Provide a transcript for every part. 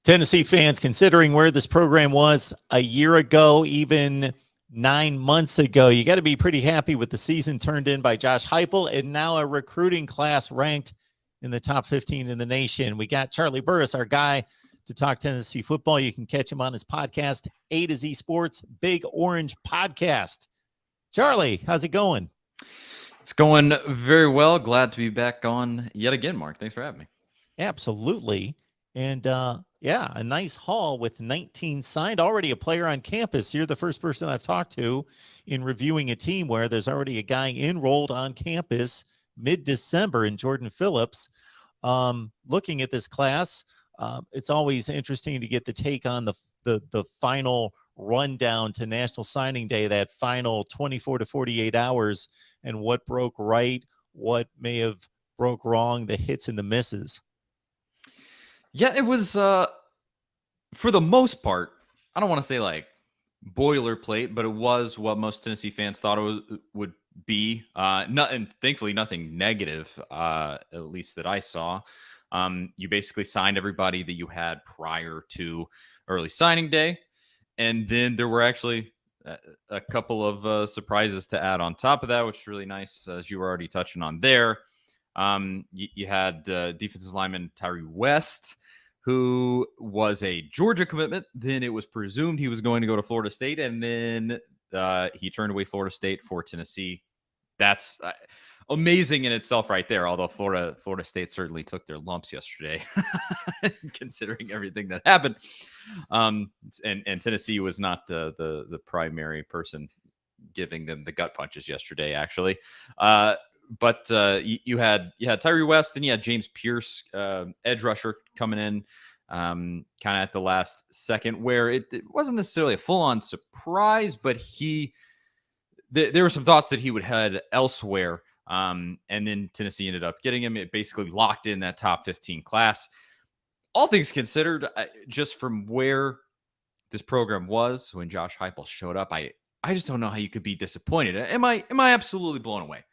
Tennessee fans, considering where this program was a year ago, even 9 months ago, you got to be pretty happy with the season turned in by Josh Heupel, and now a recruiting class ranked in the top 15 in the nation. We got Charlie Burris, our guy, to talk Tennessee football. You can catch him on his podcast, A to Z Sports, Big Orange Podcast. Charlie, how's it going? It's going very well. Glad to be back on yet again, Mark. Thanks for having me. Absolutely. And yeah, a nice haul with 19 signed, already a player on campus. You're the first person I've talked to in reviewing a team where there's already a guy enrolled on campus mid-December in Jordan Phillips. Looking at this class, it's always interesting to get the take on the final rundown to National Signing Day, that final 24 to 48 hours, and what broke right, what may have broke wrong, the hits and the misses. Yeah, it was, for the most part, I don't want to say like boilerplate, but it was what most Tennessee fans thought it would be. And thankfully, nothing negative, at least that I saw. You basically signed everybody that you had prior to early signing day. And then there were actually a couple of surprises to add on top of that, which is really nice, as you were already touching on there. You had defensive lineman Tyree West, who was a Georgia commitment. Then it was presumed he was going to go to Florida State, and then he turned away Florida State for Tennessee. That's amazing in itself right there, although Florida State certainly took their lumps yesterday, considering everything that happened. And Tennessee was not the primary person giving them the gut punches yesterday, actually. But you had Tyree West, and you had James Pierce, edge rusher, coming in kind of at the last second, where it wasn't necessarily a full-on surprise, but there were some thoughts that he would head elsewhere. And then Tennessee ended up getting him. It basically locked in that top 15 class. All things considered, just from where this program was when Josh Heupel showed up, I just don't know how you could be disappointed. Am I absolutely blown away?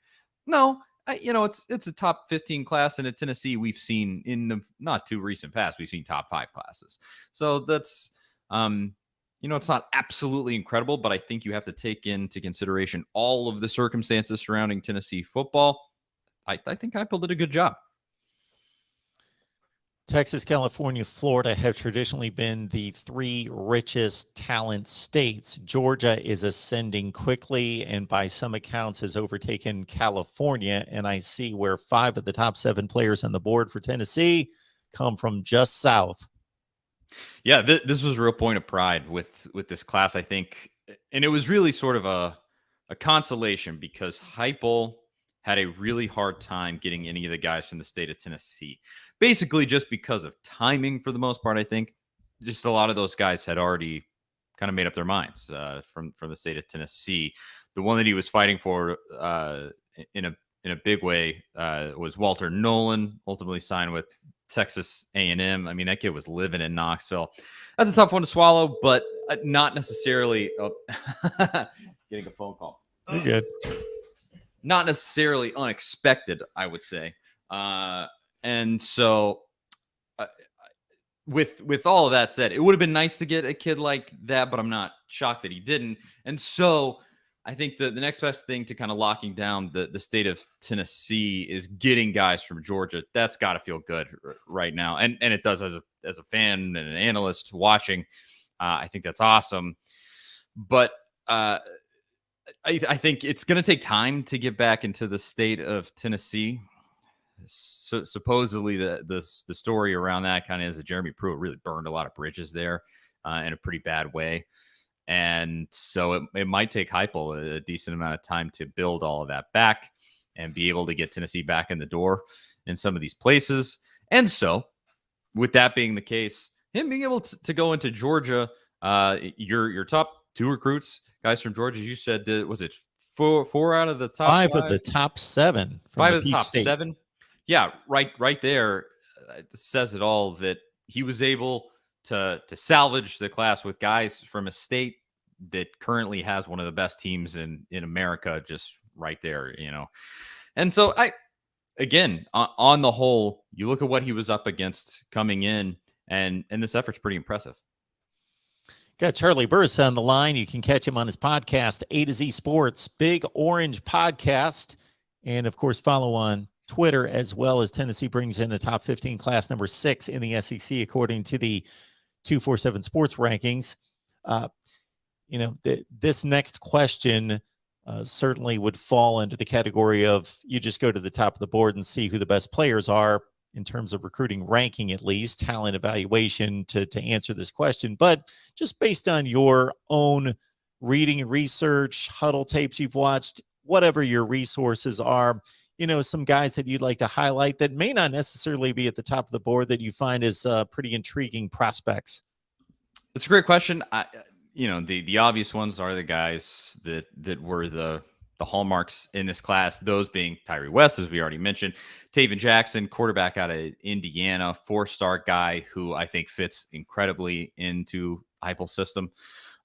No, it's a top 15 class, and at Tennessee, we've seen in the not too recent past, we've seen top 5 classes. So that's, it's not absolutely incredible, but I think you have to take into consideration all of the circumstances surrounding Tennessee football. I think Heupel did a good job. Texas, California, Florida have traditionally been the 3 richest talent states. Georgia is ascending quickly and by some accounts has overtaken California. And I see where 5 of the top 7 players on the board for Tennessee come from just south. Yeah, this was a real point of pride with this class, I think. And it was really sort of a consolation, because Heupel had a really hard time getting any of the guys from the state of Tennessee. Basically just because of timing for the most part, I think. Just a lot of those guys had already kind of made up their minds from the state of Tennessee. The one that he was fighting for in a big way was Walter Nolan, ultimately signed with Texas A&M. I mean, that kid was living in Knoxville. That's a tough one to swallow, but not necessarily getting a phone call. You're good. Not necessarily unexpected, I would say. And so with all of that said, it would have been nice to get a kid like that, but I'm not shocked that he didn't. And so I think the next best thing to kind of locking down the state of Tennessee is getting guys from Georgia. That's got to feel good right now. And it does as a fan and an analyst watching. I think that's awesome. But I think it's going to take time to get back into the state of Tennessee. So supposedly the story around that kind of is that Jeremy Pruitt really burned a lot of bridges there in a pretty bad way. And so it might take Heupel a decent amount of time to build all of that back and be able to get Tennessee back in the door in some of these places. And so with that being the case, him being able to go into Georgia, your top 2 recruits, guys from Georgia, you said, was it four out of the top 5 of the top 7 from 5 the of the Peach top State. 7? Yeah, right there. It says it all that he was able to salvage the class with guys from a state that currently has one of the best teams in America, just right there, And so again, on the whole, you look at what he was up against coming in, and this effort's pretty impressive. Got Charlie Burris on the line. You can catch him on his podcast, A to Z Sports, Big Orange Podcast. And of course, follow on Twitter as well, as Tennessee brings in the top 15 class number 6 in the SEC, according to the 247 Sports rankings. This next question certainly would fall into the category of you just go to the top of the board and see who the best players are in terms of recruiting ranking, at least talent evaluation to answer this question. But just based on your own reading and research, huddle tapes you've watched, whatever your resources are, some guys that you'd like to highlight that may not necessarily be at the top of the board that you find as pretty intriguing prospects. It's a great question. The obvious ones are the guys that were the hallmarks in this class, those being Tyree West, as we already mentioned, Taven Jackson, quarterback out of Indiana, 4-star guy who I think fits incredibly into Heupel's system.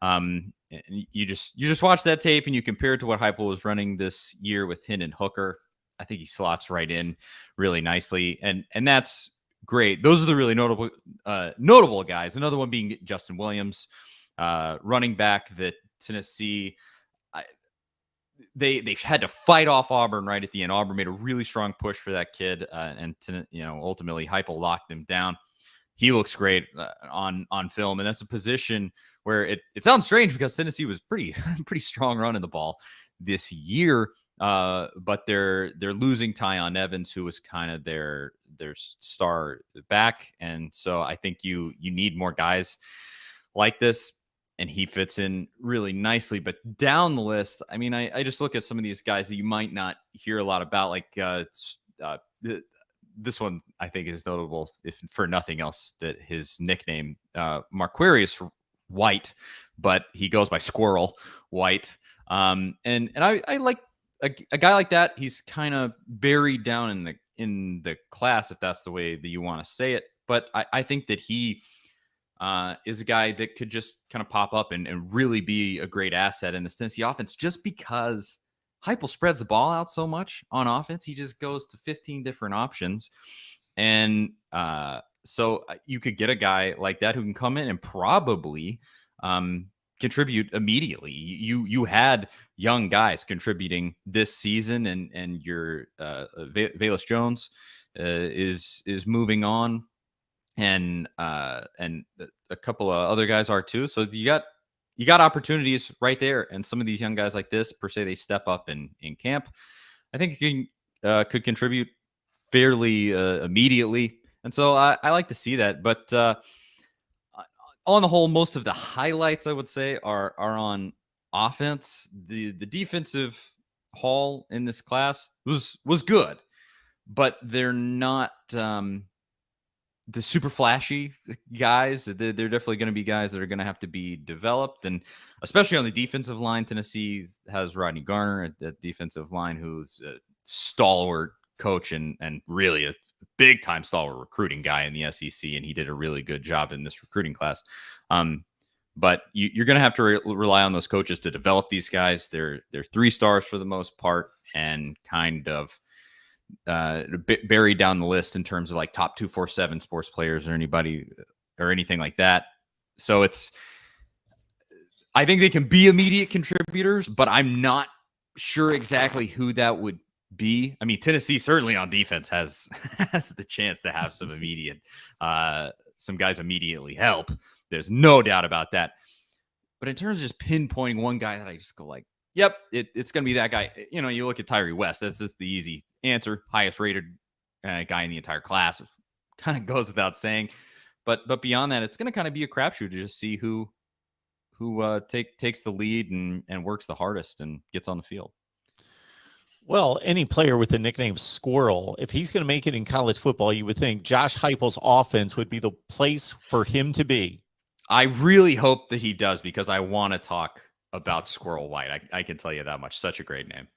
And you just watch that tape and you compare it to what Heupel was running this year with Hendon Hooker. I think he slots right in really nicely, and that's great. Those are the really notable guys. Another one being Justin Williams, running back that Tennessee. They had to fight off Auburn right at the end. Auburn made a really strong push for that kid, and ultimately Heupel locked him down. He looks great on film, and that's a position where it sounds strange because Tennessee was pretty strong running the ball this year, but they're losing Tyon Evans, who was kind of their star back, and so I think you need more guys like this. And he fits in really nicely. But down the list, I mean, I just look at some of these guys that you might not hear a lot about. Like this one, I think, is notable, if for nothing else, that his nickname, Marquarius White, but he goes by Squirrel White. And I like a guy like that. He's kind of buried down in the class, if that's the way that you want to say it. But I think that he is a guy that could just kind of pop up and really be a great asset in the Tennessee offense, just because Heupel spreads the ball out so much on offense. He just goes to 15 different options. And so you could get a guy like that who can come in and probably contribute immediately. You had young guys contributing this season, and your Velus Jones is moving on. And a couple of other guys are too. So you got opportunities right there. And some of these young guys like this, per se, they step up in camp. I think could contribute fairly immediately. And so I like to see that. But on the whole, most of the highlights, I would say, are on offense. The defensive haul in this class was good, but they're not the super flashy guys. They're definitely going to be guys that are going to have to be developed. And especially on the defensive line, Tennessee has Rodney Garner at the defensive line, who's a stalwart coach and really a big time stalwart recruiting guy in the SEC. And he did a really good job in this recruiting class. But you're going to have to rely on those coaches to develop these guys. They're 3 stars for the most part, and kind of buried down the list in terms of like top 247 sports players or anybody or anything like that. So I think they can be immediate contributors, but I'm not sure exactly who that would be. I mean, Tennessee certainly on defense has the chance to have some immediate, some guys immediately help. There's no doubt about that. But in terms of just pinpointing one guy that I just go like, yep, it's going to be that guy. You look at Tyree West. That's just the easy answer. Highest rated guy in the entire class. Kind of goes without saying. But beyond that, it's going to kind of be a crapshoot to just see who takes the lead and works the hardest and gets on the field. Well, any player with the nickname Squirrel, if he's going to make it in college football, you would think Josh Heupel's offense would be the place for him to be. I really hope that he does, because I want to talk about Squirrel White. I can tell you that much. Such a great name.